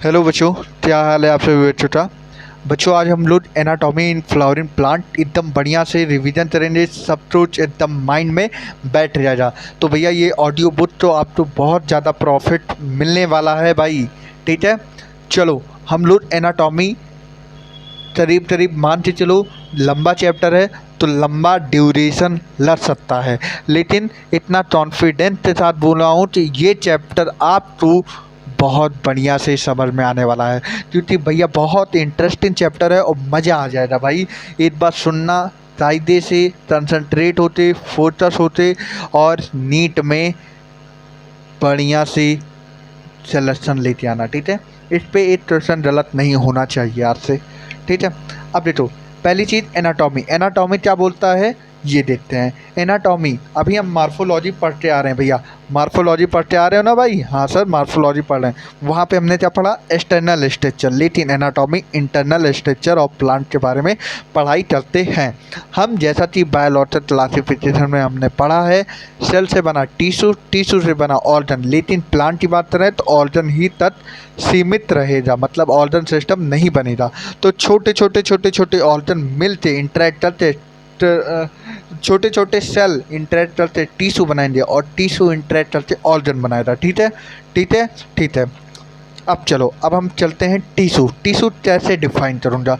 Hello बच्चों, क्या हाल है आप सभी बच्चों का। बच्चों आज हम लोग एनाटॉमी इन फ्लावरिंग प्लांट एकदम बढ़िया से रिवीजन करेंगे, सब कुछ एकदम माइंड में बैठ जाएगा। तो भैया ये ऑडियो बुक तो आपको बहुत ज़्यादा प्रॉफिट मिलने वाला है भाई। ठीक है, चलो हम लोग एनाटॉमी करीब करीब मान के चलो, लंबा चैप्टर है तो लंबा ड्यूरेशन लग सकता है, लेकिन इतना कॉन्फिडेंस के साथ बोल रहा हूँ कि ये चैप्टर आपको बहुत बढ़िया से समझ में आने वाला है, क्योंकि भैया बहुत इंटरेस्टिंग चैप्टर है और मज़ा आ जाएगा भाई। एक बार सुनना, कायदे से कंसंट्रेट होते, फोकस होते और नीट में बढ़िया से सिलेक्शन लेके आना। ठीक है, इस पे एक क्वेश्चन गलत नहीं होना चाहिए आपसे। ठीक है, अब देखो पहली चीज़ एनाटॉमी। एनाटॉमी क्या बोलता है ये देखते हैं। एनाटॉमी, अभी हम मार्फोलॉजी पढ़ते आ रहे हैं भैया। मार्फोलॉजी पढ़ते आ रहे हो ना भाई? हाँ सर, मार्फोलॉजी पढ़ रहे हैं। वहाँ पे हमने क्या पढ़ा? एक्सटर्नल स्ट्रक्चर, लेकिन एनाटॉमी इंटरनल स्ट्रक्चर और प्लांट के बारे में पढ़ाई करते हैं हम। जैसा कि बायोलॉजिकल क्लासिफिकेशन में हमने पढ़ा है, सेल से बना टिश्यू, टिश्यू से बना ऑर्गन, लेकिन प्लांट की बात करें तो ऑर्गन ही तक सीमित रहेगा, मतलब ऑर्गन सिस्टम नहीं बनेगा। तो छोटे छोटे छोटे छोटे ऑर्गन मिलते इंटरेक्ट करते, छोटे छोटे सेल इंटरेक्ट करते टिश्यू बनाएंगे और टिश्यू इंटरेक्ट करते ऑर्गन बनाएगा। ठीक है, ठीक है, ठीक है। अब चलो, अब हम चलते हैं टिश्यू। टिश्यू कैसे डिफाइन करूँगा?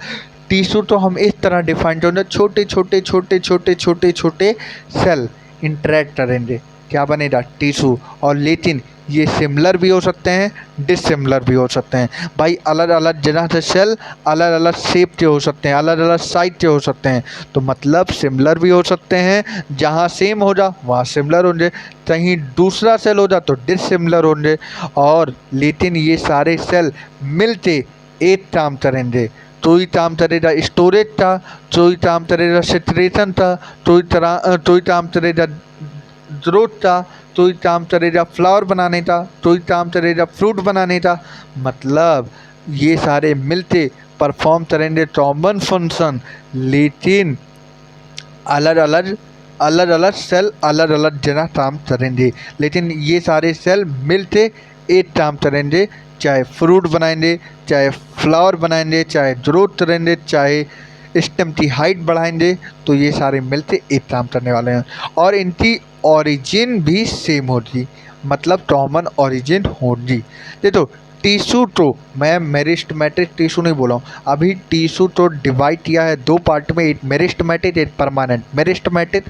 टिश्यू तो हम इस तरह डिफाइन करूँगा, छोटे छोटे छोटे छोटे छोटे छोटे सेल इंटरेक्ट करेंगे, क्या बनेगा? टिश्यू। और लेकिन ये सिमिलर भी हो सकते हैं, डिसिमिलर भी हो सकते हैं भाई। अलग अलग जगह से सेल अलग अलग शेप के हो सकते हैं, अलग अलग साइज के हो सकते हैं। तो मतलब सिमिलर भी हो सकते हैं, जहाँ सेम हो जा वहाँ सिमिलर होंगे, कहीं दूसरा सेल हो जा तो डिसिमिलर होंगे। और लेकिन ये सारे सेल मिलते एक काम करेंगे। कोई काम करेगा स्टोरेज का, कोई काम करेगा सेचुरेशन का, कोई काम करेगा ग्रोथ का, कोई काम करेगा फ्लावर बनाने का, कोई काम करेगा फ्रूट बनाने का। मतलब ये सारे मिलते परफॉर्म करेंगे कॉमन फंक्शन, लेकिन अलग अलग अलग अलग सेल अलग अलग जगह काम करेंगे। लेकिन ये सारे सेल मिलते एक काम करेंगे, चाहे फ्रूट बनाएंगे, चाहे फ्लावर बनाएंगे, चाहे ग्रोथ करेंगे, चाहे स्टेम की हाइट बढ़ाएंगे। तो ये सारे मिलते एक काम करने वाले हैं और इनकी ओरिजिन भी सेम होगी, मतलब कॉमन ओरिजिन होगी। देखो टिश्यू तो मैं मेरिस्टेमेटिक टिश्यू नहीं बोला हूँ अभी। टिश्यू तो डिवाइड किया है दो पार्ट में, एक मेरिस्टेमेटिक एक परमानेंट। मेरिस्टेमेटिक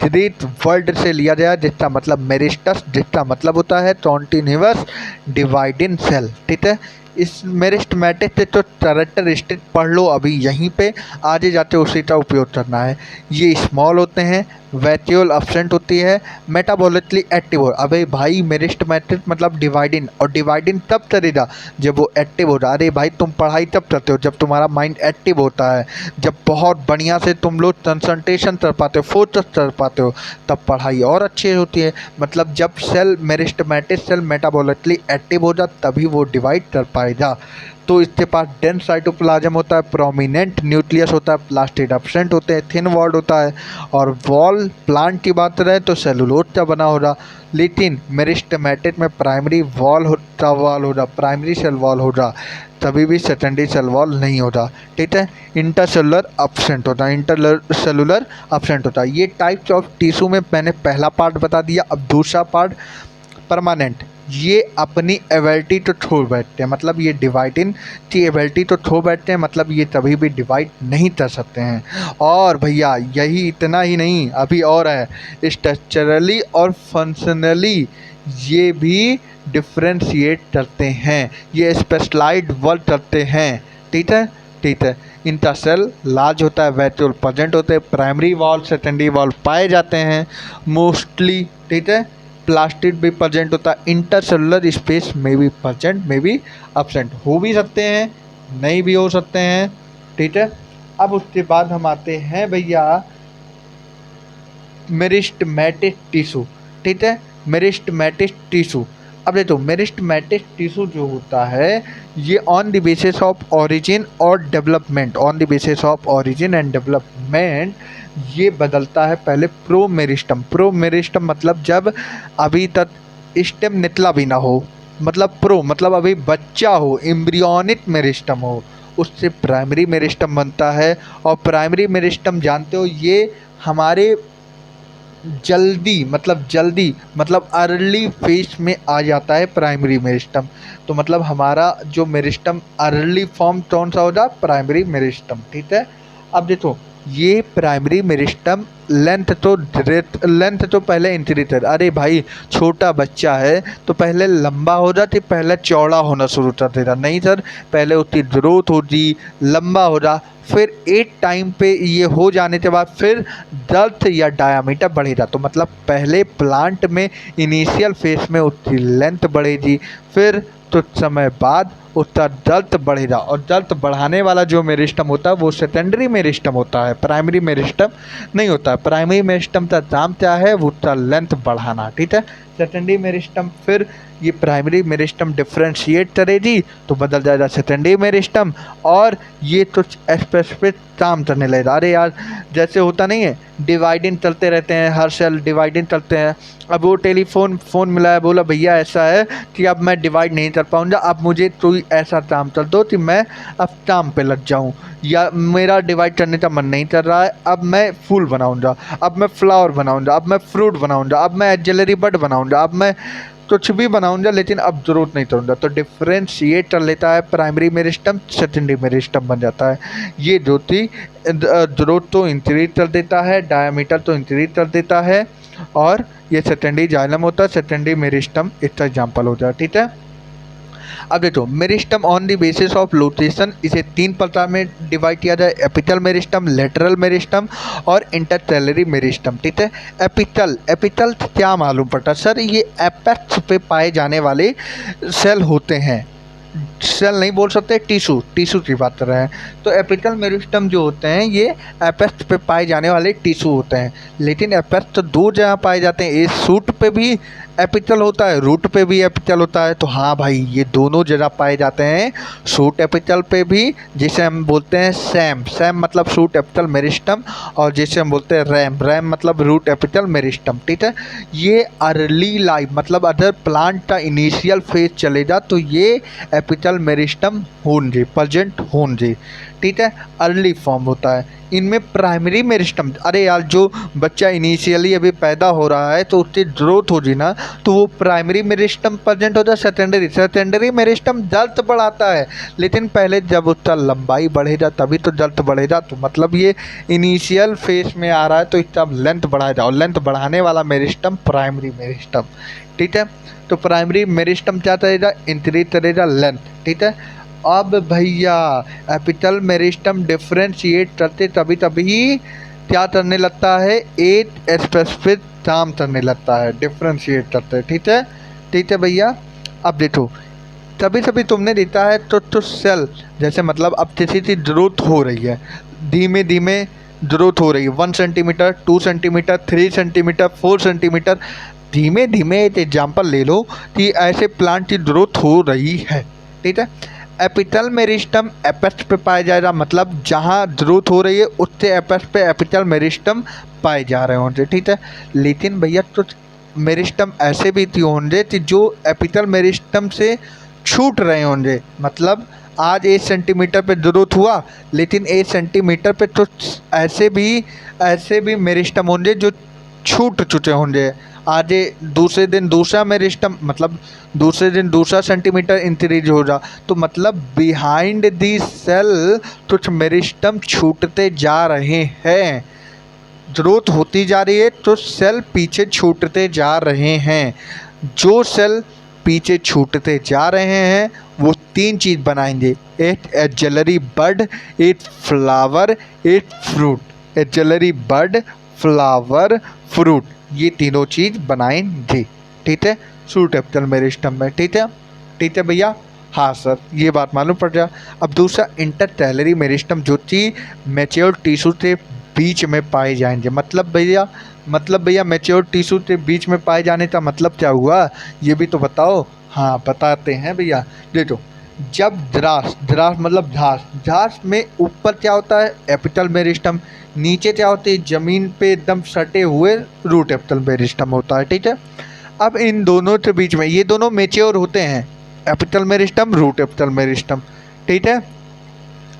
ग्रीक वर्ड से लिया गया, जिसका मतलब मेरिस्टस, जिसका मतलब होता है कॉन्टिन्यूअस डिवाइडिंग सेल। ठीक है, इस मेरिस्टेमेटिक से तो कैरेक्टरिस्टिक पढ़ लो अभी यहीं पे, आगे जाते उसी का उपयोग करना है। ये स्मॉल होते हैं, वैक्यूल अब्सेंट होती है, मेटाबॉलिकली एक्टिव हो। अबे भाई मेरिस्टेमेटिक मतलब डिवाइडिंग, और डिवाइडिंग तब करेगा जब वो एक्टिव हो रहा। अरे भाई तुम पढ़ाई तब करते हो जब तुम्हारा माइंड एक्टिव होता है, जब बहुत बढ़िया से तुम लोग कंसंट्रेशन कर पाते हो, फोकस कर पाते हो, तब पढ़ाई और अच्छी होती है। मतलब जब cell meristematic cell metabolically active हो जा तभी वो डिवाइड कर पाएगा। तो इसके पास डेंस साइटोप्लाज्म होता है, प्रोमिनेंट न्यूक्लियस होता है, प्लास्टिड एब्सेंट होते हैं, थिन वॉल होता है। और वॉल प्लांट की बात करें तो सेलुलोज का बना होगा, लेकिन मेरिस्टेमेटिक में प्राइमरी वॉल होता, वॉल होगा, प्राइमरी सेल वॉल होगा, तभी भी सेकेंडरी सेल वॉल नहीं होता। ठीक है, इंटरसेलुलर एब्सेंट होता है, इंटरसेलुलर एब्सेंट होता है। ये टाइप्स ऑफ टिश्यू में मैंने पहला पार्ट बता दिया। अब दूसरा पार्ट परमानेंट, ये अपनी एबिलिटी तो छोड़ बैठते हैं, मतलब ये डिवाइडिंग की एबिलिटी तो छोड़ बैठते हैं, मतलब ये कभी भी डिवाइड नहीं कर सकते हैं। और भैया यही इतना ही नहीं, अभी और है, स्ट्रक्चरली और फंक्शनली ये भी डिफ्रेंशिएट करते हैं, ये स्पेशलाइज्ड वर्क करते हैं। ठीक है, ठीक है। इनका सेल लार्ज होता है, वैक्यूल प्रेजेंट होते हैं, प्राइमरी वॉल सेकेंडरी वॉल पाए जाते हैं मोस्टली। ठीक है, प्लास्टिड भी प्रेजेंट होता है, इंटरसेलुलर स्पेस में भी प्रेजेंट में भी एब्सेंट हो भी सकते हैं, नहीं भी हो सकते हैं। ठीक है, अब उसके बाद हम आते हैं भैया मेरिस्टेमेटिक टिश्यू। ठीक है, मेरिस्टेमेटिक टिश्यू। अब देखो मेरिस्टेमेटिक टिश्यू जो होता है ये on the basis of origin और development, on the basis of origin and development ये बदलता है पहले प्रोमेरिस्टम। प्रोमेरिस्टम मतलब जब अभी तक स्टेम निकला भी ना हो, मतलब प्रो मतलब अभी बच्चा हो, एम्ब्रियोनिक मेरिस्टम हो, उससे प्राइमरी मेरिस्टम बनता है। और प्राइमरी मेरिस्टम जानते हो ये हमारे जल्दी मतलब अर्ली फेज में आ जाता है प्राइमरी मेरिस्टम। तो मतलब हमारा जो मेरिस्टम अर्ली फॉर्म कौन सा होगा, प्राइमरी मेरिस्टम। ठीक है, अब देखो ये प्राइमरी मेरिस्टम लेंथ तो पहले इंक्रीज, अरे भाई छोटा बच्चा है तो पहले लंबा हो जाती, पहले चौड़ा होना शुरू कर देता, नहीं सर पहले उसकी ग्रोथ होती, लंबा हो जा, फिर एक टाइम पे ये हो जाने के बाद फिर डेप्थ या डायामीटर बढ़ेगा। तो मतलब पहले प्लांट में इनिशियल फेज में उसकी लेंथ बढ़ेगी, फिर कुछ समय बाद उसका डेप्थ बढ़ेगा, और डेप्थ बढ़ाने वाला जो मेरिस्टम होता है वो सेकेंडरी मेरिस्टम होता है, प्राइमरी मेरिस्टम नहीं होता है। प्राइमरी मेरिस्टम का काम क्या है, वो उसका लेंथ बढ़ाना। ठीक है, सेकेंडरी मेरिस्टम फिर ये प्राइमरी मेरिस्टम डिफ्रेंशिएट करेगी तो बदल जाएगा सेकेंडरी मेरिस्टम, और ये तो स्पेसिफिक काम करने लगेगा। अरे यार जैसे होता नहीं है, डिवाइडिंग चलते रहते हैं, हर सेल डिवाइडिंग चलते हैं। अब वो फ़ोन मिला है, बोला भैया ऐसा है कि अब मैं डिवाइड नहीं कर पाऊँगा, अब मुझे कोई ऐसा काम कर दो कि मैं अब काम पे लग जाऊँ, या मेरा डिवाइड करने का मन नहीं कर रहा है, अब मैं फूल बनाऊँगा, अब मैं फ्लावर बनाऊँगा, अब मैं फ्रूट बनाऊँगा, अब मैं एक्सिलरी बड बनाऊँगा, अब मैं कुछ भी बनाऊँगा, लेकिन अब जरूरत नहीं करूँगा। तो डिफ्रेंशिएट कर लेता है प्राइमरी मेरिस्टम, सेकेंडरी मेरिस्टम बन जाता है। ये जो थी जरूरत तो इंक्रीज कर देता है, डायामीटर तो इंक्रीज कर देता है, और ये सेकेंडरी जाइलम होता है, सेकेंडरी मेरिस्टम इसका एग्जाम्पल होता है। ठीक है, अब देखो meristem on the basis of location, इसे 3 प्रकार में डिवाइड किया जाए, एपिकल मेरिस्टम, लेटरल मेरिस्टम और इंटरसेलरी मेरिस्टम। ठीक है, एपिकल क्या मालूम पड़ता सर, ये एपेक्स पे पाए जाने वाले सेल होते हैं, सेल नहीं बोल सकते, टिश्यू की बात कर रहे हैं। तो एपिकल मेरिस्टम जो होते हैं ये एपेक्स पे पाए जाने वाले टिश्यू होते हैं, लेकिन एपेक्स तो 2 जगह पाए जाते हैं, एक शूट पे भी एपिकल होता है, रूट पे भी एपिकल होता है। तो हाँ भाई ये दोनों जगह पाए जाते हैं, शूट एपिकल पे भी, जिसे हम बोलते हैं सैम मतलब शूट एपिकल मेरिस्टम, और जिसे हम बोलते हैं रैम मतलब रूट एपिकल मेरिस्टम। ठीक है, ये अर्ली लाइफ मतलब अदर प्लांट का इनिशियल फेज चलेगा तो ये एपिकल मेरिस्टम होंगे, प्रेजेंट होंगे। ठीक है, अर्ली फॉर्म होता है इनमें प्राइमरी मेरिस्टम। अरे यार जो बच्चा इनिशियली अभी पैदा हो रहा है तो उसकी ग्रोथ होगी ना, तो वो प्राइमरी मेरिस्टम प्रेजेंट होता है। सेकेंडरी मेरिस्टम जल्द बढ़ाता है, लेकिन पहले जब उसका लंबाई बढ़ेगा तभी तो जल्द बढ़ेगा। तो मतलब ये इनिशियल फेज में आ रहा है तो इसका लेंथ बढ़ाएगा, और लेंथ बढ़ाने वाला मेरिस्टम प्राइमरी मेरिस्टम। ठीक है, तो प्राइमरी मेरिस्टम क्या करेगा, इंक्रीज करेगा लेंथ। ठीक है, अब भैया एपिकल मेरिस्टम डिफ्रेंशिएट करते तभी क्या करने लगता है, एक स्पेसिफिक काम करने लगता है, डिफ्रेंशिएट करते। ठीक है भैया, अब देखो तभी तुमने देखा है तो सेल जैसे मतलब अब किसी की ग्रोथ हो रही है, धीमे धीमे ग्रोथ हो रही है, 1 सेंटीमीटर, 2 सेंटीमीटर, 3 सेंटीमीटर, 4 सेंटीमीटर, धीमे धीमे एक एग्जाम्पल ले लो कि ऐसे प्लांट की ग्रोथ हो रही है। ठीक है, एपिकल मेरिस्टम एपेक्स पे पाया जाएगा, मतलब जहाँ ग्रोथ हो रही है उससे एपेक्स पे एपिकल मेरिस्टम पाए जा रहे होंगे। ठीक है, लेकिन भैया कुछ मेरिस्टम ऐसे भी होंगे कि जो एपिकल मेरिस्टम से छूट रहे होंगे, मतलब आज 1 सेंटीमीटर पे ग्रोथ हुआ, लेकिन 1 सेंटीमीटर पे तो ऐसे भी मेरिस्टम होंगे जो छूट चुके होंगे। आज दूसरे दिन दूसरा मेरिस्टम मतलब दूसरे दिन दूसरा सेंटीमीटर इंक्रीज हो जा, तो मतलब बिहाइंड दी सेल कुछ मेरिस्टम छूटते जा रहे हैं, ग्रोथ होती जा रही है तो सेल पीछे छूटते जा रहे हैं। जो सेल पीछे छूटते जा रहे हैं वो 3 चीज़ बनाएंगे, एक एक्सिलरी बड, एक फ्लावर, एक फ्रूट। एक्सिलरी बड, फ्लावर, फ्रूट, ये तीनों चीज़ बनाएंगे। ठीक है, शूट एपिकल मेरिस्टम में। ठीक है भैया, हाँ सर ये बात मालूम पड़ गया। अब दूसरा इंटरसेलरी मेरिस्टम जो कि मैच्योर टिश्यू के बीच में पाए जाएंगे। मतलब भैया मैच्योर टिश्यू के बीच में पाए जाने का मतलब क्या हुआ, ये भी तो बताओ। हाँ बताते हैं भैया, देखो जब द्रास मतलब घास में ऊपर क्या होता है, एपिकल मेरिस्टम, नीचे क्या होती है, ज़मीन पे एकदम सटे हुए रूट एपिकल मेरिस्टम होता है। ठीक है, अब इन दोनों के बीच में ये दोनों मेच्योर होते हैं, apical meristem, root apical meristem, ठीक है।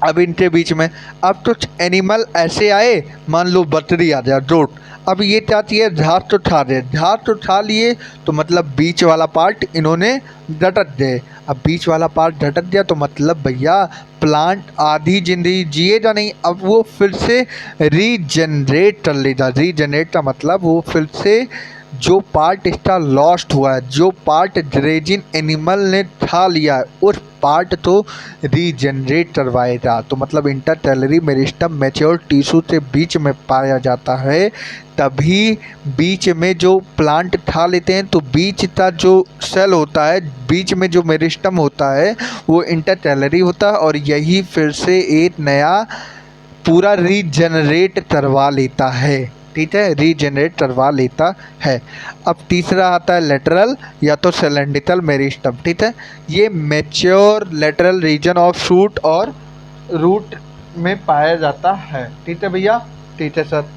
अब इनके बीच में अब कुछ एनिमल ऐसे आए, मान लो बकरी आ जाए, रोट, अब ये चाहती है झाड़ तो उठा दे, झाड़ तो उठा लिए तो मतलब बीच वाला पार्ट इन्होंने झटक दे। अब बीच वाला पार्ट झटक दिया तो मतलब भैया प्लांट आधी जिंदगी जिएगा नहीं, अब वो फिर से रीजनरेट कर लेगा। रीजनरेट का मतलब वो फिर से जो पार्ट इसका लॉस्ट हुआ है, जो पार्ट ड्रेजिन एनिमल ने खा लिया है, उस पार्ट तो रीजनरेट करवाएगा। तो मतलब इंटरटेलरी मेरिस्टम मैच्योर टिश्यू के बीच में पाया जाता है, तभी बीच में जो प्लांट खा लेते हैं तो बीच का जो सेल होता है, बीच में जो मेरिस्टम होता है वो इंटरटेलरी होता है और यही फिर से एक नया पूरा रीजनरेट करवा लेता है, ठीक है, रीजनरेट करवा लेता है। अब तीसरा आता है लेटरल या तो सिलेंड्रिकल मेरिस्टम, ठीक है। ये mature lateral region of shoot और रूट में पाया जाता है, ठीक है भैया, ठीक है सर।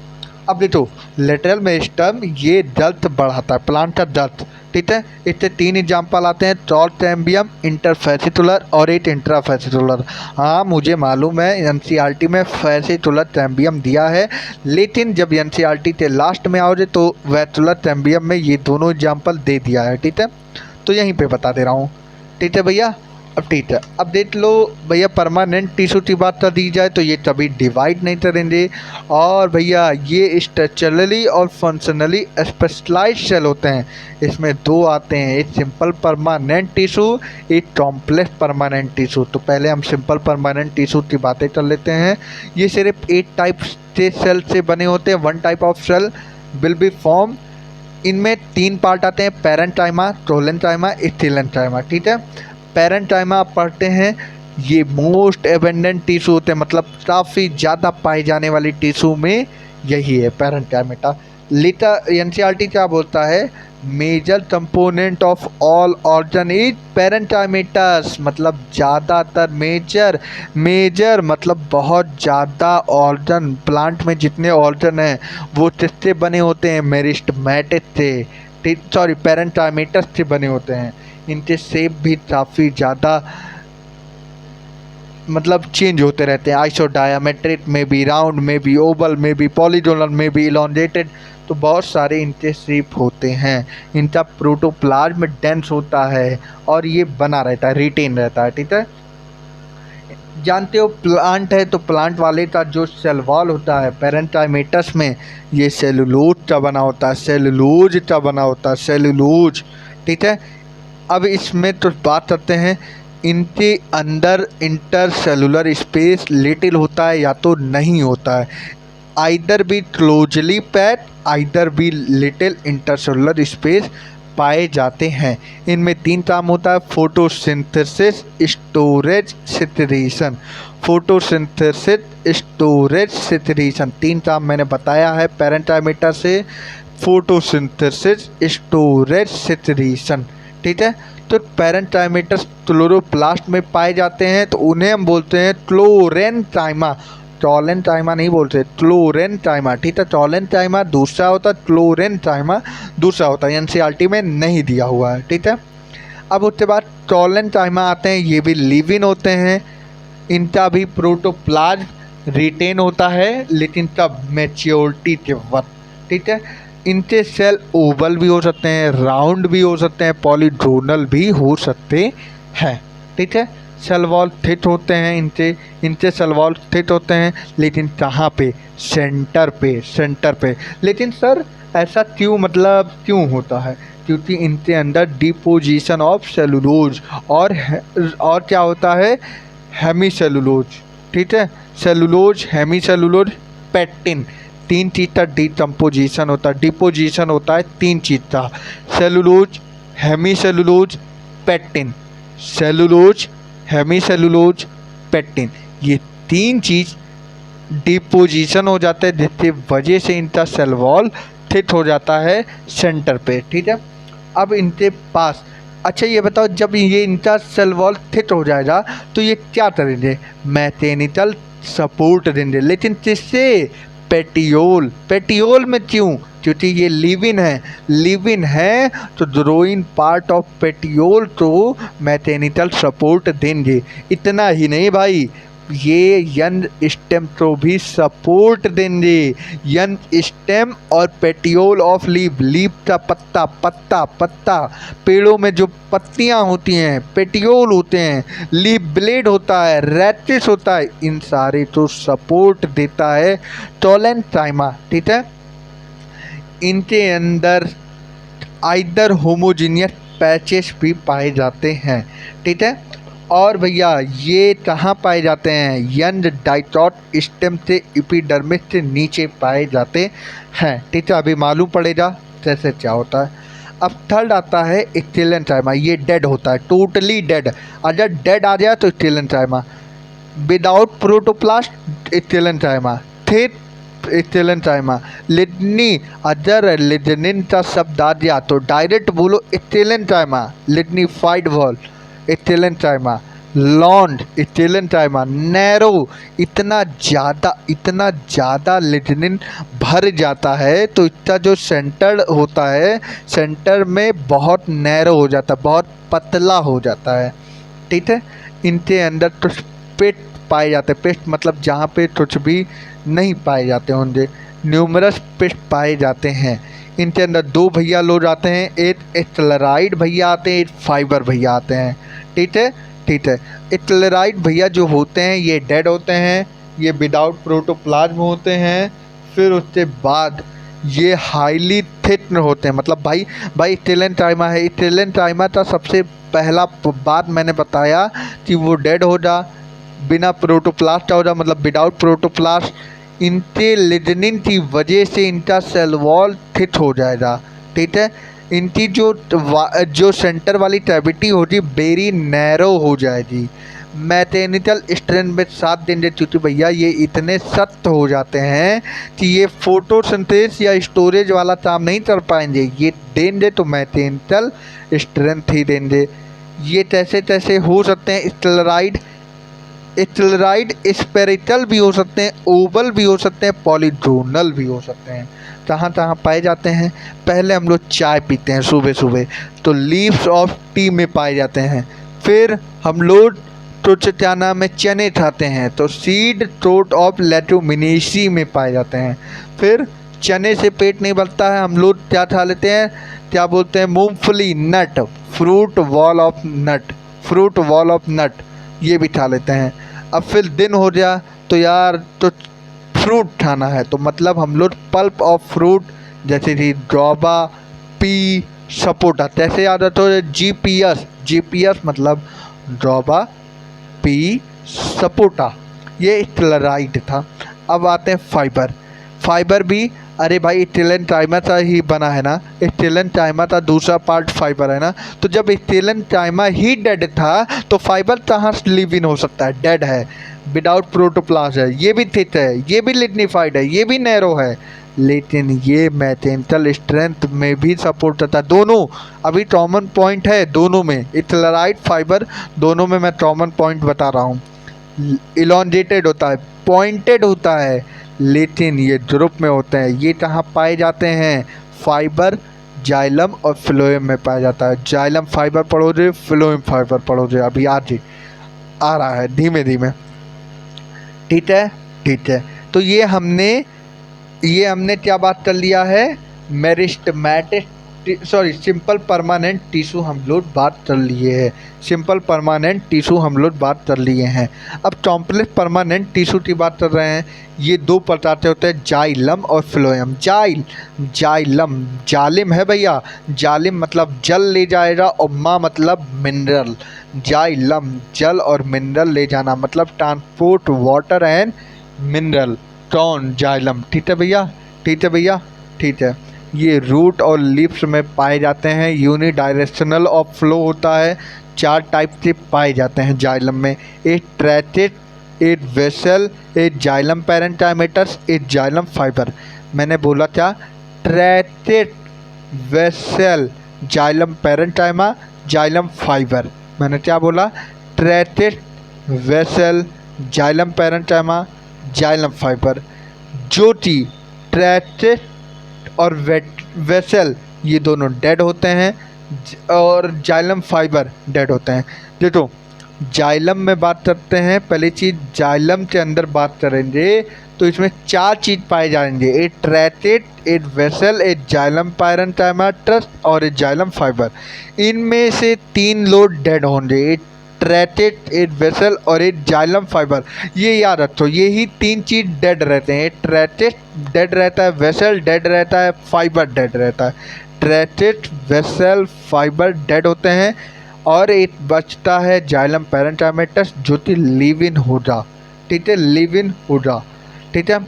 अब देखो लेटरल मेरिस्टम ये दर्द बढ़ाता है, प्लांट का दर्द, ठीक है। इससे 3 एग्जाम्पल आते हैं, ट्रॉलटैम्बियम, इंटरफेसिकुलर और एक इंट्राफेसिकुलर। हाँ मुझे मालूम है एनसीईआरटी में फेसिकुलर टैम्बियम दिया है, लेकिन जब एनसीईआरटी के लास्ट में आओगे तो वेस्कुलर टैम्बियम में ये दोनों एग्जाम्पल दे दिया है, ठीक है। तो यहीं पे बता दे रहा हूँ, ठीक है भैया। अब ठीक है, अब देख लो भैया परमानेंट टिश्यू की बात कर दी जाए तो ये कभी डिवाइड नहीं करेंगे, और भैया ये स्ट्रक्चरली और फंक्शनली स्पेशलाइज्ड सेल होते हैं। इसमें 2 आते हैं, एक सिंपल परमानेंट टिश्यू, एक कॉम्प्लेक्स परमानेंट टिश्यू। तो पहले हम सिंपल परमानेंट टिश्यू की बातें कर लेते हैं। ये सिर्फ 8 टाइप के सेल से बने होते हैं, 1 type of cell will be form. इनमें 3 पार्ट आते हैं, पैरेंकाइमा, प्रोलेंकाइमा, स्टेलेंकाइमा, ठीक है। पैरेंकाइमा आप पढ़ते हैं, ये मोस्ट एबेंडेंट टिश्यू होते हैं, मतलब काफ़ी ज़्यादा पाई जाने वाली टिश्यू में यही है पैरेंकाइमेटा। लिटा एनसीईआरटी क्या बोलता है, major component of all organ is parenchymatous, मतलब ज़्यादातर मेजर मतलब बहुत ज़्यादा ऑर्गन, प्लांट में जितने ऑर्गन हैं वो किससे बने होते हैं, मेरिस्टेमेटिस से, सॉरी पैरेंकाइमेटस से बने होते हैं। इनके शेप भी काफ़ी ज़्यादा मतलब चेंज होते रहते हैं, आइसोडायामेट्रिक में भी, राउंड में भी, ओवल में भी, पॉलीगोनल में भी, इलॉन्गेटेड, तो बहुत सारे इनके शेप होते हैं। इनका प्रोटोप्लाज्म डेंस होता है और ये बना रहता है, रिटेन रहता है, ठीक है। जानते हो प्लांट है तो प्लांट वाले का जो सेल वॉल होता है पैरेंकाइमेटस में, ये सेलुलोज का बना होता है, सेलुलोज का बना होता है, सेलुलोज, ठीक है। अब इसमें तो बात करते हैं, इनके अंदर इंटरसेलुलर स्पेस लिटिल होता है या तो नहीं होता है, either be closely packed, either be little intercellular space पाए जाते हैं। इनमें 3 काम होता है, photosynthesis, storage, secretion. Photosynthesis, storage, secretion, 3 काम मैंने बताया है पैरेंकाइमेटा से, फोटोसिंथेसिस, स्टोरेज, सिक्रीशन, ठीक है। तो पैरेंकाइमेटस क्लोरोप्लास्ट में पाए जाते हैं तो उन्हें हम बोलते हैं क्लोरेंकाइमा, ट्रॉलेंकाइमा नहीं बोलते, क्लोरेंकाइमा, ठीक है। ट्रॉलेंकाइमा दूसरा होता है, क्लोरेंकाइमा दूसरा होता है, एनसीईआरटी में नहीं दिया हुआ है, ठीक है। अब उसके बाद ट्रॉलेंकाइमा आते हैं, ये भी लिविन होते हैं, इनका भी प्रोटोप्लाज्म रिटेन होता है लेकिन तब मैच्योरिटी के वक्त, ठीक है। इनके सेल ओवल भी हो सकते हैं, राउंड भी हो सकते हैं, पॉलीगोनल भी हो सकते हैं, ठीक है। सेल वॉल थिक होते हैं, इनके सेल वॉल थिक होते हैं, लेकिन कहाँ पे, सेंटर पे। लेकिन सर ऐसा क्यों, मतलब क्यों होता है, क्योंकि इनके अंदर डिपोजिशन ऑफ सेलुलोज और क्या होता है, हेमीसेलुलोज, ठीक है। सेलुलोज, हेमीसेलुलोज, पेक्टिन, 3 चीज़ का डिकम्पोजिशन होता है, डिपोजिशन होता है 3 चीज़ का, cellulose, hemicellulose, pectin, cellulose, hemicellulose, pectin, ये 3 चीज़ डिपोजिशन हो जाते हैं जिसकी वजह से इनका सेल वॉल थिक हो जाता है सेंटर पे, ठीक है। अब इनके पास, अच्छा ये बताओ, जब ये इनका सेल वॉल थिक हो जाएगा तो ये क्या करेंगे, मैकेनिकल सपोर्ट देंगे, लेकिन किससे, पेटियोल। पेटियोल में क्यों? क्योंकि ये लिव इन है तो ग्रोइंग पार्ट ऑफ पेटियोल तो मैथेनिटल सपोर्ट देंगे। इतना ही नहीं भाई, ये यंग स्टेम को भी सपोर्ट देंगे। यंग स्टेम और पेटियोल ऑफ लीव का पत्ता, पेड़ों में जो पत्तियां होती हैं पेटियोल होते हैं, लीव ब्लेड होता है, रेटिस होता है, इन सारे तो सपोर्ट देता है टोलेंटाइमा। ठीक है, इनके अंदर आइदर होमोजीनियस पैचेस भी पाए जाते हैं। ठीक है, और भैया ये कहाँ पाए जाते हैं? यंग डाइटॉट स्टेम से एपिडर्मिस से नीचे पाए जाते हैं। ठीक है, अभी मालूम पड़ेगा कैसे क्या होता है। अब थर्ड आता है स्टेलेंटाइमा। ये डेड होता है, टोटली डेड। अगर डेड आ जाए तो स्टेलेंटाइमा, विदाउट प्रोटोप्लास्ट स्टेलेंटाइमा, थिक स्टेलेंटाइमा, लिग्नी। अगर लिग्निन का शब्द आ गया तो डायरेक्ट बोलो स्टेलेंटाइमा, लिग्निफाइड वॉल स्टेलेंटाइमा, लॉन्ड स्टेलेंटाइमा, नैरो। इतना ज़्यादा लिग्निन भर जाता है तो इसका जो सेंटर होता है, सेंटर में बहुत नैरो हो जाता है, बहुत पतला हो जाता है। ठीक है, इनके अंदर तो पेस्ट पाए जाते हैं। पेस्ट मतलब जहाँ पे कुछ भी नहीं पाए जाते होंगे, न्यूमरस पेस्ट पाए जाते हैं। इनके अंदर दो भैया लोग आते हैं, एक स्टेराइड भैया आते हैं, एक फाइबर भैया आते हैं। ठीक है, स्टेराइड भैया जो होते हैं ये डेड होते हैं, ये विदाउट प्रोटोप्लाज्म होते हैं। फिर उसके बाद ये हाईली थिन होते हैं। मतलब भाई स्टेलेंटाइमा है, स्टेलेंटाइमा का सबसे पहला बात मैंने बताया कि वो डेड हो जा, बिना प्रोटोप्लास्ट हो जा, मतलब विदाउट प्रोटोप्लास्ट। इनके लिग्निन की वजह से इनका सेल वॉल थिक हो जाएगा। ठीक है, इनकी जो सेंटर वाली कैविटी होगी वेरी नैरो हो जाएगी। मैथेनिटल स्ट्रेंथ में साथ देंगे क्योंकि भैया ये इतने सख्त हो जाते हैं कि ये फोटोसिंथेसिस या स्टोरेज वाला काम नहीं कर पाएंगे। ये देंगे तो मैथेनिटल स्ट्रेंथ ही देंगे। ये कैसे हो सकते हैं? स्टेराइड स्पेरिकल भी हो सकते हैं, ओवल भी हो सकते हैं, पॉलीगोनल भी हो सकते हैं। कहाँ पाए जाते हैं? पहले हम लोग चाय पीते हैं सुबह तो लीव्स ऑफ टी में पाए जाते हैं। फिर हम लोग तो क्या नाम है, चने खाते हैं तो सीड थ्रोट ऑफ लेटुमिनेसी में पाए जाते हैं। फिर चने से पेट नहीं भरता है, हम लोग क्या खा लेते हैं, क्या बोलते हैं, मूंगफली, नट, फ्रूट वॉल ऑफ नट, ये भी खा लेते हैं। अब फिर दिन हो गया तो यार तो फ्रूट खाना है, तो मतलब हम लोग पल्प ऑफ फ्रूट जैसे कि ड्रॉबा, पी, सपोटा, कैसे याद है तो जीपीएस मतलब ड्रॉबा, पी, सपोटा, ये स्टेराइड था। अब आते हैं फाइबर भी, अरे भाई स्टेलेंटाइमा का ही बना है ना, स्टेलेंटाइमा का दूसरा पार्ट फाइबर है ना। तो जब स्टेलेंटाइमा ही डेड था तो फाइबर कहाँ लिव इन हो सकता है? डेड है, विदाउट प्रोटोप्लास्ट है, ये भी थिक है, ये भी लिग्निफाइड है, ये भी नैरो है, लेकिन ये मैथेनिटल स्ट्रेंथ में भी सपोर्ट करता है। दोनों अभी कॉमन पॉइंट है दोनों में, स्टेराइड फाइबर दोनों में मैं कॉमन पॉइंट बता रहा हूँ। इलॉन्गेटेड होता है, पॉइंटेड होता है, लेकिन ये ग्रुप में होते हैं। ये कहाँ पाए जाते हैं? फाइबर, जाइलम और फ्लोएम में पाया जाता है। जाइलम फाइबर पढ़ोगे, फ्लोएम फाइबर पढ़ोगे, अभी आज ही आ रहा है धीमे धीमे। ठीक है, तो ये हमने क्या बात कर लिया है, मेरिस्टेमेटिक सिंपल परमानेंट टिश्यू हम लोग बात कर लिए हैं। अब कॉम्प्लेक्स परमानेंट टिश्यू की बात कर रहे हैं। ये दो प्रकार से होते हैं, जाइलम और फ्लोएम। जालिम है भैया, जालिम मतलब जल ले जाएगा और मा मतलब मिनरल। जाइलम जल और मिनरल ले जाना, मतलब transport water and mineral, ton xylem. ठीक है भैया। ये रूट और लीव्स में पाए जाते हैं। यूनिडायरेक्शनल ऑफ फ्लो होता है, 4 टाइप से पाए जाते हैं जाइलम में, एक ट्रैचेट, एक वेसल, एक जाइलम पैरेंटाइमेटस, एक जाइलम फाइबर। मैंने बोला क्या? ट्रैचेट, वेसल, जाइलम पैरेंटाइमा, जाइलम फाइबर। मैंने क्या बोला? ट्रैचेट, वेसल, जाइलम पैरेंटाइमा, जाइलम फाइबर। ज्योति, ट्रैचेट और वेसल ये दोनों डेड होते हैं और जाइलम फाइबर डेड होते हैं। देखो जाइलम में बात करते हैं, पहली चीज़ जाइलम के अंदर बात करेंगे तो इसमें 4 चीज़ पाए जाएंगे, एक ट्रैचेट, एक वेसल, एक जाइलम पैरेंटाइमेटस और एक जाइलम फाइबर। इनमें से 3 लोड डेड होंगे, एक ट्रैचेट, एक वेसल और एक जाइलम फाइबर। ये याद रखो, ये ही 3 चीज़ डेड रहते हैं। एक ट्रैचेट डेड रहता है, वेसल डेड रहता है, फाइबर डेड रहता है। ट्रैचेट, वेसल, फाइबर डेड होते हैं और एक बचता है जाइलम पैरेंटाइमेटस जो कि लिव इन होगा, ठीक है, लिव इन होगा, ठीक है।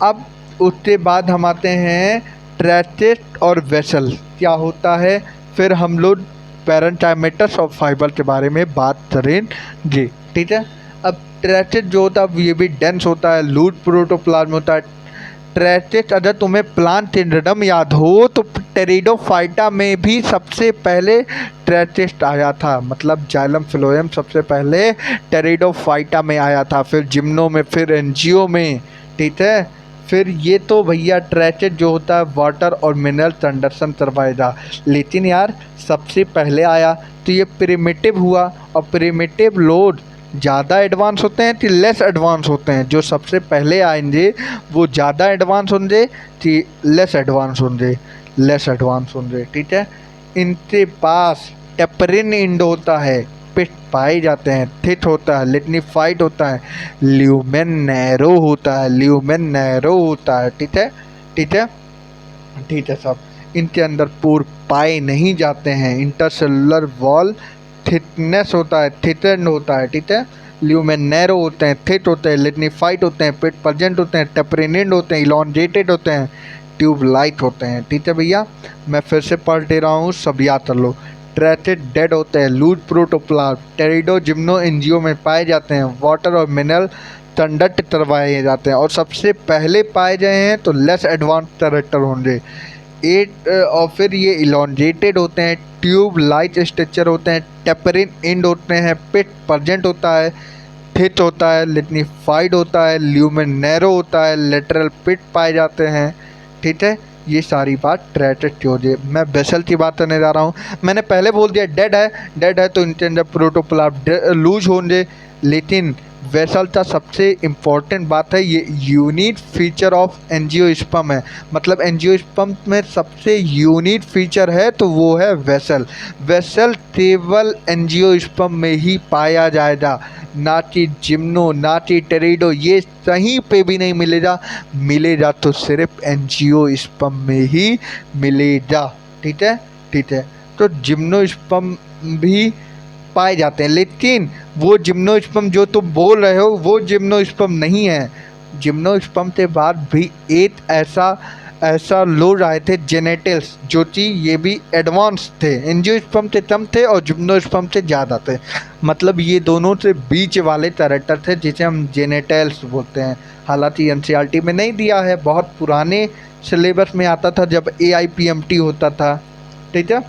अब उसके बाद हम आते हैं ट्रैचेट और वेसल क्या होता है, फिर हम लोग पैरेंटाइमेटस और फाइबर के बारे में बात करेंगे, ठीक है। अब ट्रैचेट जो होता है ये भी डेंस होता है, लूज प्रोटोप्लाज्म होता है। ट्रैचेट अगर तुम्हें प्लांट किंगडम याद हो तो टेरिडोफाइटा में भी सबसे पहले ट्रैचेट आया था, मतलब जाइलम फ्लोएम सबसे पहले टेरिडोफाइटा में आया था, फिर जिम्नो में, फिर एंजियो में, ठीक है। फिर ये तो भैया ट्रैचेट जो होता है वाटर और मिनरल कंडक्शन करवाएगा, लेकिन यार सबसे पहले आया तो ये प्रिमिटिव हुआ, और प्रिमिटिव लोड ज़्यादा एडवांस होते हैं कि लेस एडवांस होते हैं। जो सबसे पहले आएंगे वो ज़्यादा एडवांस होंगे कि लेस एडवांस होंगे, लेस एडवांस होंगे, ठीक है। इनके पास टेपरिन इंड होता है, पिट पाए जाते हैं, थिट होता है, लिग्निफाइड होता है, ल्यूमेन नैरो होता है, ल्यूमेन नैरो होता है, ठीक है, ठीक है, ठीक है सब। इनके अंदर पोर पाए नहीं जाते हैं, इंटरसेलुलर वॉल थिकनेस होता है, थिटेंड होता है, ठीक है। ल्यूमेन नैरो होते हैं, थिट होते हैं, लिग्निफाइड होते हैं, पिट प्रेजेंट होते हैं, टेपरिनिड होते हैं, इलॉन्गेटेड होते हैं, ट्यूब लाइट होते हैं, ठीक है भैया। मैं फिर से पढ़ दे रहा हूँ, सब याद कर लो। ट्रैचेट डेड होते हैं, लूज प्रोटोप्लाज्म टेरिडो जिम्नो एंजियो में पाए जाते हैं, वाटर और मिनरल कंडक्ट करवाए जाते हैं, और सबसे पहले पाए गए हैं तो लेस एडवांस कैरेक्टर होंगे। और फिर ये इलॉन्गेटेड होते हैं, ट्यूब लाइट स्ट्रक्चर होते हैं, टेपरिन एंड होते हैं, पिट प्रेजेंट होता है, थिट होता है, लिग्निफाइड होता है, ल्यूमेन नैरो होता है, लेटरल पिट पाए जाते हैं, ठीक है। ये सारी बात ट्रैचेट की होती है। मैं वेसल की बात करने जा रहा हूँ। मैंने पहले बोल दिया डेड है, डेड है तो इनके अंदर प्रोटोप्लाज्म लूज होंगे, लेकिन वेसल का सबसे इम्पॉर्टेंट बात है, ये यूनिक फीचर ऑफ एंजियोस्पर्म है, मतलब एंजियोस्पर्म में सबसे यूनिक फीचर है तो वो है वेसल। वेसल केवल एंजियोस्पर्म में ही पाया जाएगा, ना कि जिम्नो, ना कि टेरिडो, ये कहीं पे भी नहीं मिलेगा, मिलेगा तो सिर्फ एंजियोस्पर्म में ही मिलेगा, ठीक है, ठीक है। तो जिम्नोस्पर्म भी पाए जाते हैं, लेकिन वो जिम्नोस्पर्म जो तुम बोल रहे हो वो जिम्नोस्पर्म नहीं है। जिम्नोस्पर्म के बाद भी एक ऐसा लोग आए थे जेनेटल्स, जो कि ये भी एडवांस थे, एंजियोस्पर्म से कम थे और जिम्नोस्पर्म से ज़्यादा थे, मतलब ये दोनों से बीच वाले कैरेक्टर थे जिसे हम जेनेटल्स बोलते हैं। हालांकि एनसीईआरटी में नहीं दिया है, बहुत पुराने सिलेबस में आता था जब AIPMT होता था, ठीक है।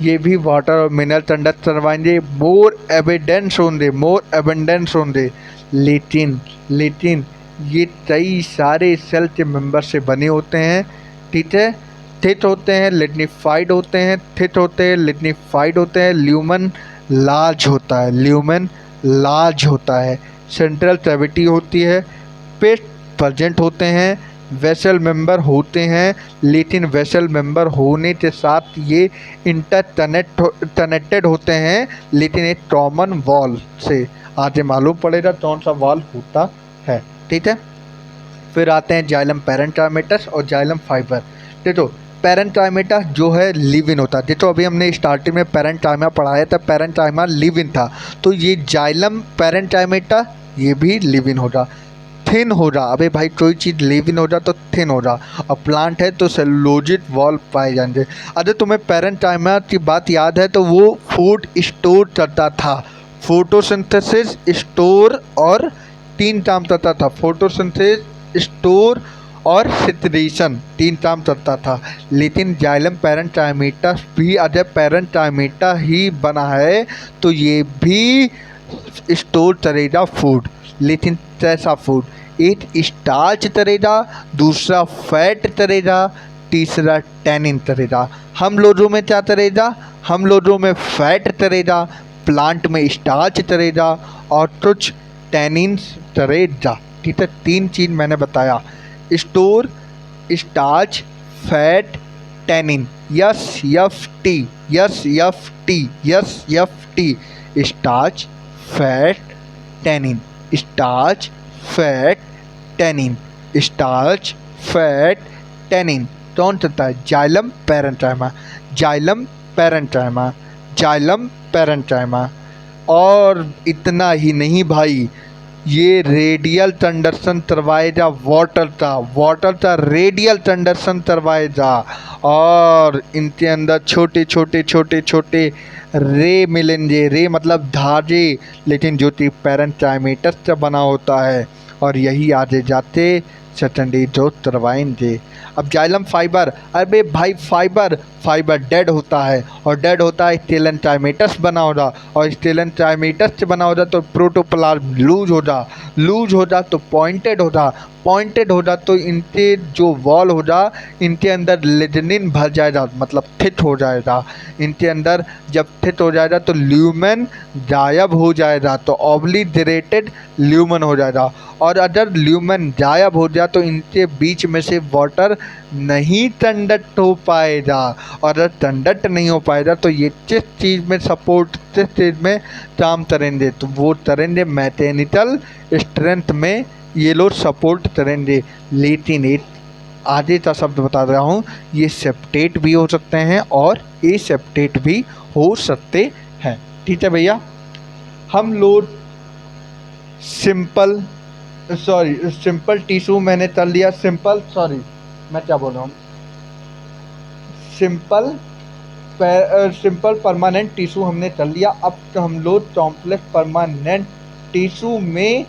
ये भी वाटर और मिनरल कंडक्ट करवाएंगे, मोर एविडेंस होंगे, मोर एबेंडेंस होंगे, लेकिन ये कई सारे सेल के मेंबर से बने होते हैं, ठीक है। थिट होते हैं, लिग्निफाइड होते हैं, थिट होते हैं, लिग्निफाइड होते हैं, ल्यूमन लार्ज होता है, ल्यूमन लार्ज होता है, सेंट्रल कैविटी होती है, पेट प्रेजेंट होते हैं, वेसल मेंबर होते हैं, लेकिन वेसल मेंबर होने के साथ ये इंटरकनेक्टेड होते हैं, लेकिन एक कॉमन वॉल से आगे मालूम पड़ेगा कौन सा वॉल होता है, ठीक है। फिर आते हैं जाइलम पैरेंटाइमेटस और जाइलम फाइबर। देखो पैरेंटाइमेटा जो है लिव इन होता है, देखो अभी हमने स्टार्टिंग में पैरेंटाइमा पढ़ाया था, पैरेंटाइमा लिव इन था, तो ये जाइलम पैरेंटाइमेटा ये भी लिव इन होगा, थिन हो रहा। अबे भाई कोई चीज़ लिव इन हो रहा तो थिन हो रहा, और प्लांट है तो सेलुलोजिक वॉल पाए जाएंगे। अगर तुम्हें पैरेंटाइमा की बात याद है तो वो फूड स्टोर करता था, फोटोसिंथेसिस, स्टोर और 3 काम करता था, फोटोसिंथेसिस, स्टोर और सिक्रीशन 3 काम करता था। लेकिन जाइलम पैरेंटाइमेटा भी अगर पैरेंटाइमेटा ही बना है तो ये भी स्टोर करेगा फूड, लेकिन कैसा फूड? एक स्टार्च करेगा, दूसरा फैट करेगा, तीसरा टैनिन करेगा। हम लोगों में क्या करेगा? हम लोगों में फैट करेगा, प्लांट में स्टार्च करेगा और कुछ टैनिन्स करेगा। ठीक है, 3 चीज़ मैंने बताया, store, starch, fat, tannin. Yes F T, yes F T, yes F T. Starch, fat, tannin, starch, fat, tannin, starch, fat, tannin. कौन चलता है? Xylem parenchyma, xylem parenchyma, xylem parenchyma. और इतना ही नहीं भाई, ये रेडियल कंडक्शन करवाएगा वाटर का रेडियल कंडक्शन करवाएगा। और इनके अंदर छोटे छोटे छोटे छोटे रे मिलेंगे। रे मतलब धागे, लेकिन जो कि पैरेन्काइमेटस से बना होता है। और यही आगे जाते सेकेंडरी जो करवाएंगे। अब जाइलम फाइबर, अरे भाई फाइबर डेड होता है, और डेड होता है स्टेलेंटाइमेटस बना होगा, और स्टेलेंटाइमेटस से बना होगा तो प्रोटोप्लाज्म लूज होगा तो पॉइंटेड होगा तो इनके जो वॉल होगा, इनके अंदर लिग्निन भर जाएगा, मतलब थिट हो जाएगा। इनके अंदर जब थिट हो जाएगा तो ल्यूमेन गायब हो जाएगा, तो ऑब्लिटरेटेड ल्यूमेन हो जाएगा। और अगर ल्यूमेन गायब हो जाए तो इनके बीच में से वाटर नहीं कंडक्ट हो पाएगा, और अगर कंडक्ट नहीं हो पाएगा तो ये किस चीज़ में सपोर्ट, किस चीज़ में काम करेंगे? तो वो करेंगे मैकेनिकल स्ट्रेंथ में ये लोग सपोर्ट करेंगे। लेकिन एक आगे का शब्द बता रहा हूँ, ये सेप्टेट भी हो सकते हैं और ए सेप्टेट भी हो सकते हैं। ठीक है भैया, हम लोग सिंपल टिश्यू मैंने कर लिया, मैं क्या बोल रहा हूँ, सिंपल परमानेंट टिश्यू हमने कर लिया। अब हम लोग कॉम्प्लेक्स परमानेंट टिश्यू में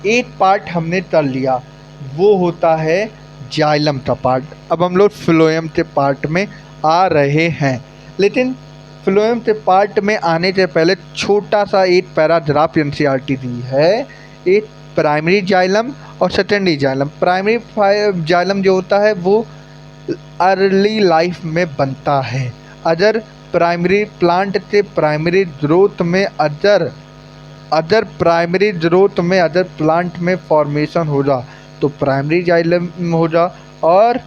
एक पार्ट हमने कर लिया, वो होता है जाइलम का पार्ट। अब हम लोग फ्लोएम के पार्ट में आ रहे हैं, लेकिन फ्लोएम के पार्ट में आने से पहले छोटा सा एक पैराग्राफ एनसीईआरटी दी है, एक प्राइमरी जाइलम और सेकेंडरी जाइलम। प्राइमरी जाइलम जो होता है वो अर्ली लाइफ में बनता है। अगर प्राइमरी प्लांट के प्राइमरी ग्रोथ में अदर प्लांट में फॉर्मेशन होगा तो प्राइमरी जाइलम होगा, और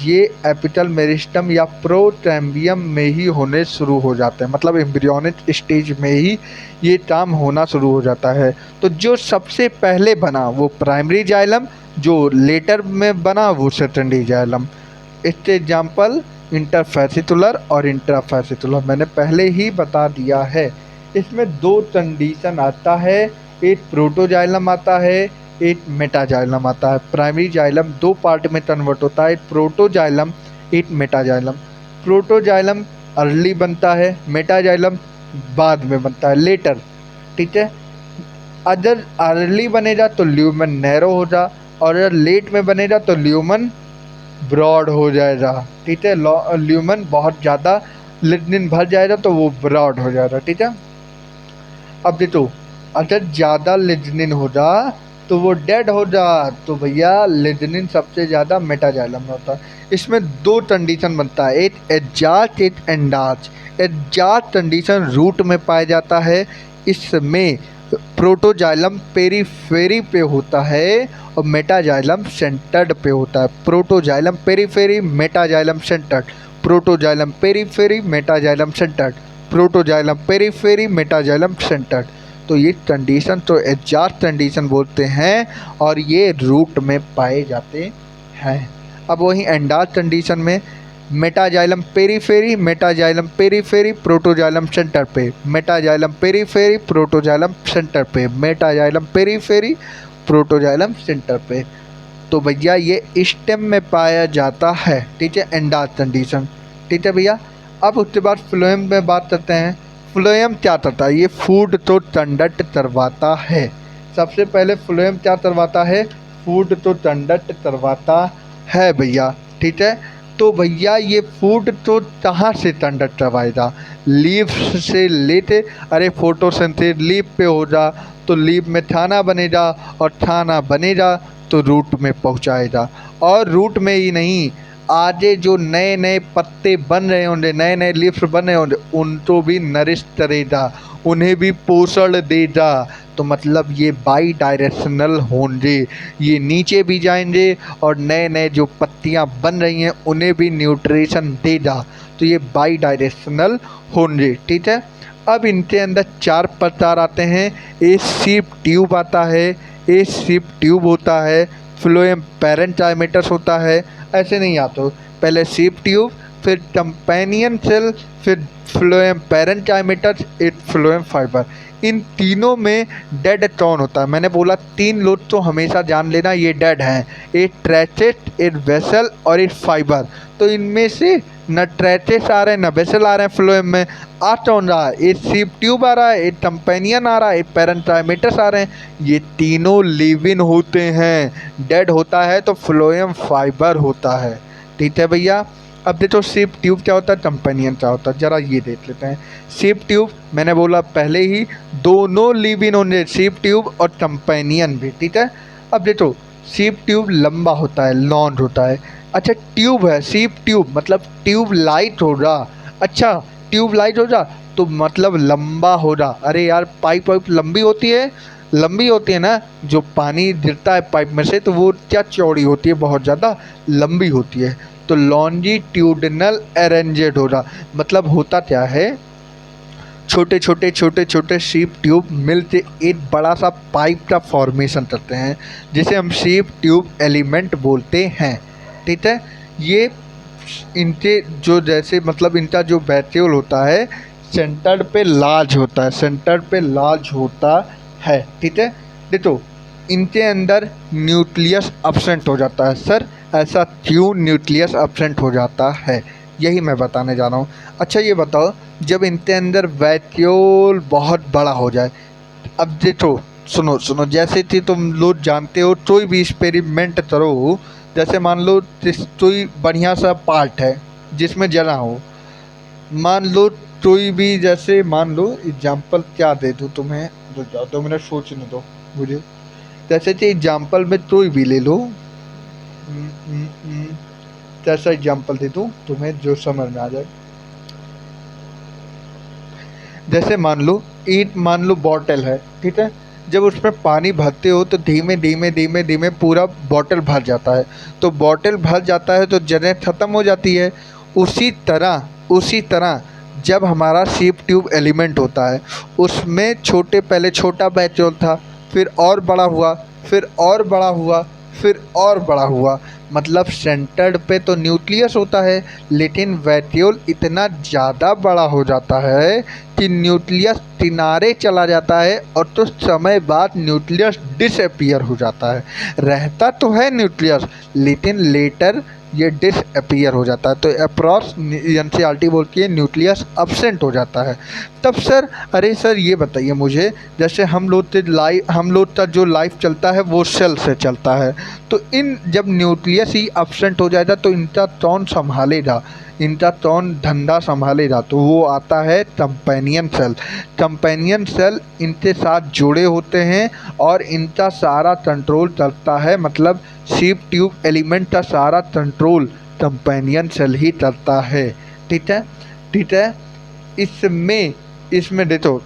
ये एपिकल मेरिस्टम या प्रोटैम्बियम में ही होने शुरू हो जाते हैं, मतलब एम्ब्रियोनिक स्टेज में ही ये काम होना शुरू हो जाता है। तो जो सबसे पहले बना वो प्राइमरी जाइलम, जो लेटर में बना वो सेकेंडरी जाइलम। इसके एग्जाम्पल इंटरफैसिकुलर और इंट्राफैसिकुलर मैंने पहले ही बता दिया है। इसमें 2 कंडीशन आता है, एक प्रोटोजाइलम आता है, एक मेटाजाइलम आता है। प्राइमरी जाइलम 2 पार्ट में कन्वर्ट होता है, एक प्रोटोजाइलम, एक मेटाजाइलम। प्रोटोजाइलम अर्ली बनता है, मेटाजाइलम बाद में बनता है, लेटर। ठीक है, अगर अर्ली बनेगा तो ल्यूमन नैरो होगा, और अगर लेट में बनेगा तो ल्यूमन ब्रॉड हो जाएगा। ठीक है, ल्यूमन बहुत ज़्यादा लिग्निन भर जाएगा तो वो ब्रॉड हो जाएगा। ठीक है, अब देखो, अगर ज़्यादा लिग्निन होगा तो वो डेड हो जा, तो भैया लिग्निन सबसे ज़्यादा मेटाजाइलम में होता है। इसमें 2 कंडीशन बनता है, एक एडजास्ट, एक एंडाज। एडजास्ट कंडीशन रूट में पाया जाता है, इसमें प्रोटोजाइलम पेरीफेरी पे होता है और मेटाजाइलम सेंटर्ड पे होता है। Protoxylem periphery, metaxylem centred, protoxylem periphery, metaxylem centred, protoxylem periphery, metaxylem centred. तो ये कंडीशन तो एडजास्ट कंडीशन बोलते हैं, और ये रूट में पाए जाते हैं। अब वही एंडाज कंडीशन में metaxylem periphery, metaxylem periphery, protoxylem centre पे, मेटाजाइलम पेरीफेरी, प्रोटोजाइलम सेंटर पे, मेटाजाइलम पेरीफेरी, प्रोटोजाइलम सेंटर पे। तो भैया ये स्टेम में पाया जाता है। ठीक है, एंडाज कंडीशन। ठीक है भैया, अब उसके बाद फ्लोएम में बात करते हैं। फ्लोएम क्या करता है? ये फूड तो कंडक्ट करवाता है। सबसे पहले फ्लोएम क्या करवाता है? फूड तो कंडक्ट करवाता है भैया। ठीक है, तो भैया ये फूड तो कहाँ से कंडक्ट करवाएगा, लीफ से लेते, अरे फोटोसिंथेसिस लीफ पे हो जा तो लीफ में खाना बनेगा, और खाना बनेगा तो रूट में पहुँचाएगा, और रूट में ही नहीं, आगे जो नए नए पत्ते बन रहे होंगे, नए नए लीव्स बन रहे होंगे, उनको भी नरिश करेगा, उन्हें भी पोषण देगा। तो मतलब ये बाई डायरेक्शनल होंगे, ये नीचे भी जाएंगे और नए नए जो पत्तियां बन रही हैं उन्हें भी न्यूट्रिशन देगा। तो ये बाई डायरेक्शनल होंगे, ठीक है। अब इनके अंदर 4 प्रकार आते हैं। एक सीप ट्यूब आता है, एक सीप ट्यूब होता है, फ्लोएम पैरेंटाइमेटस होता है, ऐसे नहीं आता, पहले सीप ट्यूब, फिर कंपेनियन सेल, फिर फ्लोएम पैरेंटाइमेटस, एक फ्लोएम फाइबर। इन तीनों में डेड टॉन होता है। मैंने बोला 3 लोड तो हमेशा जान लेना ये डेड हैं, एक ट्रैचेट, एक वेसल और एक फाइबर। तो इनमें से न ट्रैचेस आ रहे हैं न वेसल आ रहे हैं फ्लोएम में, आ कौन रहा है, एक सीप ट्यूब आ रहा है, एक कंपेनियन आ रहा है, एक पैरेंटाइमेटस आ रहे हैं। ये तीनों लिव इन होते हैं। डेड होता है तो फ्लोएम फाइबर होता है, ठीक है भैया। अब देखो सीप ट्यूब क्या होता है, कंपेनियन क्या होता है, ज़रा ये देख लेते हैं। सीप ट्यूब मैंने बोला पहले ही, दोनों लिव इन होंगे, सीप ट्यूब और कंपेनियन भी, ठीक है। अब देखो सीप ट्यूब लंबा होता है, लॉन्ग होता है। अच्छा ट्यूब है, सीप ट्यूब मतलब ट्यूब लाइट होगा। अच्छा ट्यूब लाइट होगा तो मतलब लंबा होगा। अरे यार पाइप वाइप लंबी होती है, लंबी होती है ना, जो पानी गिरता है पाइप में से तो वो क्या चौड़ी होती है, बहुत ज़्यादा लंबी होती है। तो लॉन्जिट्यूडिनल अरेंजेड होगा, मतलब होता क्या है, छोटे छोटे छोटे छोटे सीप ट्यूब मिलके एक बड़ा सा पाइप का फॉर्मेशन करते हैं, जिसे हम सीप ट्यूब एलिमेंट बोलते हैं, ठीक है। ये इनके जो जैसे मतलब इनका जो वैक्यूल होता है सेंटर पे लार्ज होता है, सेंटर पे लार्ज होता है, ठीक है। देखो इनके अंदर न्यूक्लियस एब्सेंट हो जाता है। सर ऐसा क्यों न्यूक्लियस एब्सेंट हो जाता है, यही मैं बताने जा रहा हूँ। अच्छा ये बताओ, जब इनके अंदर वैक्यूल बहुत बड़ा हो जाए, अब देखो सुनो सुनो, जैसे कि तुम लोग जानते हो कोई भी एक्सपेरिमेंट करो, जैसे मान लो कोई बढ़िया सा पार्ट है जिसमें जला हो, मान लो कोई भी, जैसे मान लो एग्जाम्पल क्या दे दूँ तुम्हें, रुक जाओ 2 मिनट सोचने दो मुझे। जैसे कि एग्जाम्पल में कोई भी ले लो, कैसा एग्जाम्पल दे दूँ तुम्हें जो समझ में आ जाए। जैसे मान लो बॉटल है, ठीक है। जब उसमें पानी भरते हो तो धीमे धीमे धीमे धीमे पूरा बॉटल भर जाता है, तो बॉटल भर जाता है तो जगह ख़त्म हो जाती है। उसी तरह जब हमारा सीप ट्यूब एलिमेंट होता है, उसमें पहले छोटा वैक्यूल था, फिर और बड़ा हुआ, फिर और बड़ा हुआ, फिर और बड़ा हुआ, मतलब सेंटर्ड पे तो न्यूक्लियस होता है, लेकिन वैक्यूल इतना ज़्यादा बड़ा हो जाता है कि न्यूक्लियस किनारे चला जाता है, और तो समय बाद न्यूक्लियस डिसअपीयर हो जाता है। रहता तो है न्यूक्लियस, लेकिन लेटर ये डिसअपीयर हो जाता है। तो अप्रॉक्स एनसीईआरटी बोलती है न्यूक्लियस एब्सेंट हो जाता है। तब सर, अरे सर ये बताइए मुझे, जैसे हम लोग का जो लाइफ चलता है वो सेल से चलता है, तो इन जब न्यूक्लियस ही एब्सेंट हो जाएगा तो इनका कौन संभालेगा, इनका कौन धंधा संभालेगा, तो वो आता है कंपेनियन सेल। कंपेनियन सेल इनके साथ जुड़े होते हैं और इनका सारा कंट्रोल करता है, मतलब सीप ट्यूब एलिमेंट का सारा कंट्रोल कंपेनियन सेल ही करता है, ठीक है, ठीक है। इसमें देखो,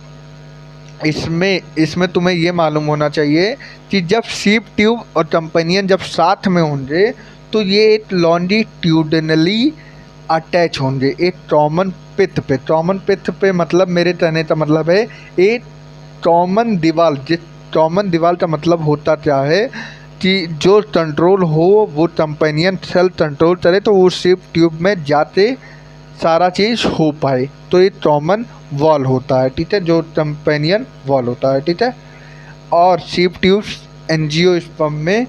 इसमें तुम्हें ये मालूम होना चाहिए कि जब सीप ट्यूब और कंपेनियन जब साथ में होंगे तो ये एक लॉन्जिट्यूडिनली अटैच होंगे एक कॉमन पिथ पे मतलब मेरे कहने का मतलब है एक कॉमन दीवार। जिस कॉमन दीवार का मतलब होता क्या है कि जो कंट्रोल हो वो कंपेनियन सेल कंट्रोल करे, तो वो सीप ट्यूब में जाते सारा चीज़ हो पाए, तो एक कॉमन वॉल होता है, ठीक है, जो कंपेनियन वॉल होता है, ठीक है। और सीप ट्यूब्स एंजियोस्पर्म में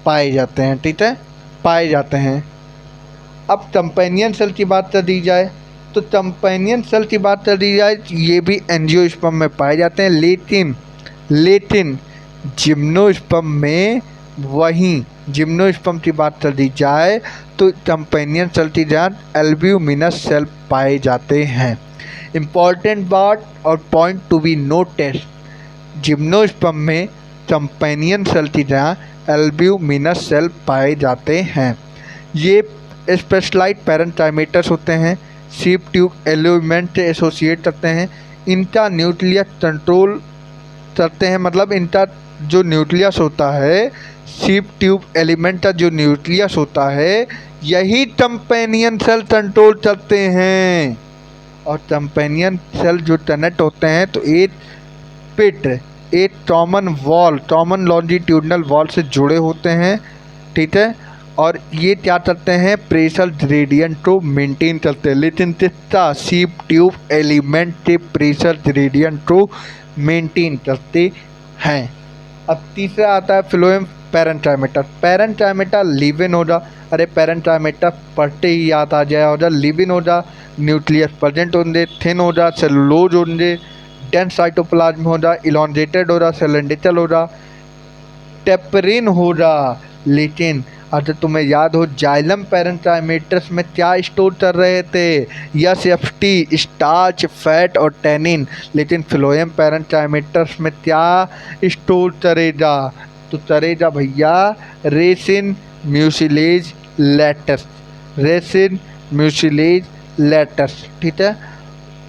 पाए जाते हैं, ठीक है, पाए जाते हैं। अब कंपेनियन सेल की बात कर दी जाए तो कंपेनियन सेल की बात कर दी जाए, ये भी एंजियोस्पर्म में पाए जाते हैं, लेकिन जिम्नोस्पर्म में जिम्नोस्पर्म की बात कर दी जाए तो कंपेनियन सेल की जान एल्ब्यूमिनस सेल पाए जाते हैं। इम्पॉर्टेंट बात और point to be noted, gymnosperm में कंपेनियन सेल की जगह एल्ब्यूमिनस सेल पाए जाते हैं। ये स्पेशलाइज्ड पैरेंकाइमेटस होते हैं, सीप ट्यूब एलिमेंट से एसोसिएट करते हैं, इनका न्यूक्लियस कंट्रोल करते हैं, मतलब इनका जो न्यूक्लियस होता है, सीप ट्यूब एलिमेंट का जो न्यूक्लियस होता है, यही कंपेनियन सेल कंट्रोल करते हैं। और कंपेनियन सेल जो कनेक्ट होते हैं तो एक पिट, एक common wall, common longitudinal wall से जुड़े होते हैं, ठीक है। और ये क्या करते हैं, प्रेशर ग्रेडियंट को मेंटेन करते हैं, लेकिन कितना, सीप ट्यूब एलिमेंट के प्रेशर ग्रेडियंट को मेंटेन करते हैं। अब तीसरा आता है फ्लोएम पैरेंकाइमेटा। पैरेंकाइमेटा लिविन हो जा, अरे पैरेंकाइमेटा पढ़ते ही याद आ जाए, हो जा लिविन हो जा, न्यूक्लियस प्रेजेंट होंगे, थिन हो जा, सेलुलोज होंगे, डेंस साइटोप्लाज्म हो जा, इलॉन्गेटेड हो जा, सिलेंड्रिकल हो जा, टेपरिन हो जा। लेकिन अगर तुम्हें याद हो जाइलम पैरेंकाइमेटस में क्या स्टोर कर रहे थे, SFT, स्टार्च, फैट और टैनिन, लेकिन फ्लोएम पैरेंकाइमेटस में क्या स्टोर करेगा, तो करेगा भैया resin mucilage latex, resin mucilage latex, ठीक है।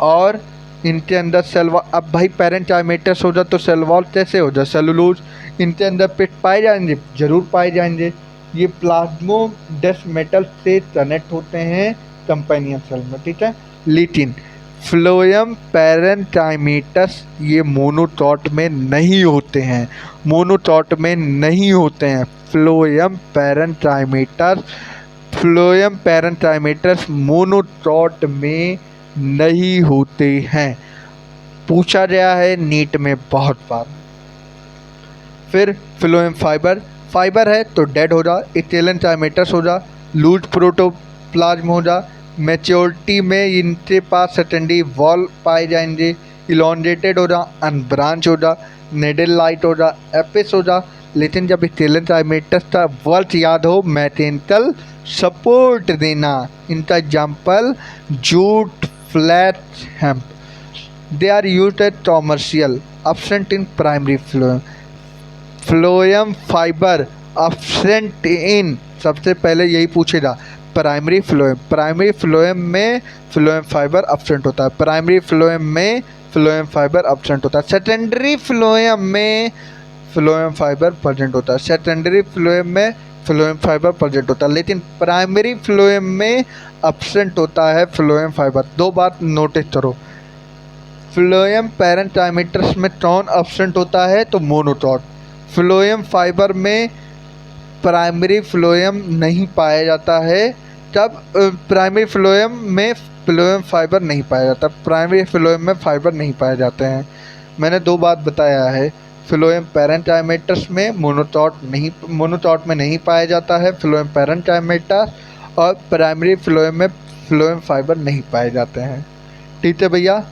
और इनके अंदर सेलवॉल, अब भाई पैरेंकाइमेटस हो जा तो सेलवॉल कैसे हो जा, सेलुलोज, इनके अंदर पिट पाए जाएंगे, जरूर पाए जाएंगे। ये प्लाज्मोडेस्माटा से कनेक्ट होते हैं कंपेनियन सेल में, ठीक है। लेकिन फ्लोएम पैरेंकाइमेटस ये मोनोकॉट में नहीं होते हैं, मोनोकॉट में नहीं होते हैं। फ्लोएम पैरेंकाइमेटस मोनोकॉट में नहीं होते हैं, पूछा गया है नीट में बहुत बार। फिर फ्लोएम फाइबर है तो डेड हो जा, इथेलेंकाइमेटस हो जा, लूज प्रोटोप्लाज्म हो जा, मैच्योरिटी में इनके पास सेकेंडरी वॉल पाए जाएंगे, इलॉन्गेटेड हो जा, अनब्रांच हो जा, नेडल लाइट हो जा, एपिस हो जा। लेकिन जब इथेलेंकाइमेटस का वर्ड याद हो, मैकेनिकल सपोर्ट देना। इनका example jute, flax hemp. They are used as commercial, absent in primary phloem। Phloem fibre absent in, सबसे पहले यही पूछेगा प्राइमरी फ्लोएम में फ्लोएम फाइबर absent होता है, प्राइमरी फ्लोएम में फ्लोएम फाइबर absent होता है, सेकेंडरी फ्लोएम में फ्लोएम फाइबर प्रेजेंट होता है, सेकेंडरी फ्लोएम में फ्लोएम फाइबर प्रेजेंट होता है, लेकिन प्राइमरी फ्लोएम में absent होता है फ्लोएम फाइबर। दो बात नोटिस करो, फ्लोएम पैरेंकाइमेटस में कौन absent होता है, तो मोनोकॉट। फ्लोएम फाइबर में प्राइमरी फ्लोएम नहीं पाया जाता है, तब प्राइमरी फ्लोएम में फ्लोएम फाइबर नहीं पाया जाता, प्राइमरी फ्लोएम में फाइबर नहीं पाए जाते हैं। मैंने दो बात बताया है, फ्लोएम पैरेंकाइमेटस में मोनोकॉट में नहीं पाया जाता है फ्लोएम पैरेंकाइमेटस, और प्राइमरी फ्लोएम में फ्लोएम फाइबर नहीं पाए जाते हैं, ठीक है भैया।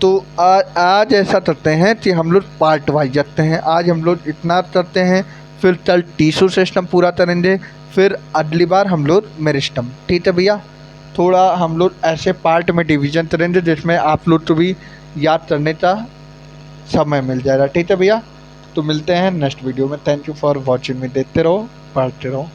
तो आज ऐसा करते हैं कि हम लोग पार्ट वाइज रखते हैं, आज हम लोग इतना करते हैं, फिर कल टिश्यू सिस्टम पूरा करेंगे, फिर अगली बार हम लोग मेरिस्टम, ठीक है भैया। थोड़ा हम लोग ऐसे पार्ट में डिवीज़न करेंगे जिसमें आप लोग को भी याद करने का समय मिल जाएगा, ठीक है भैया। तो मिलते हैं नेक्स्ट वीडियो में। थैंक यू फॉर वॉचिंग मी, देखते रहो, पढ़ते रहो।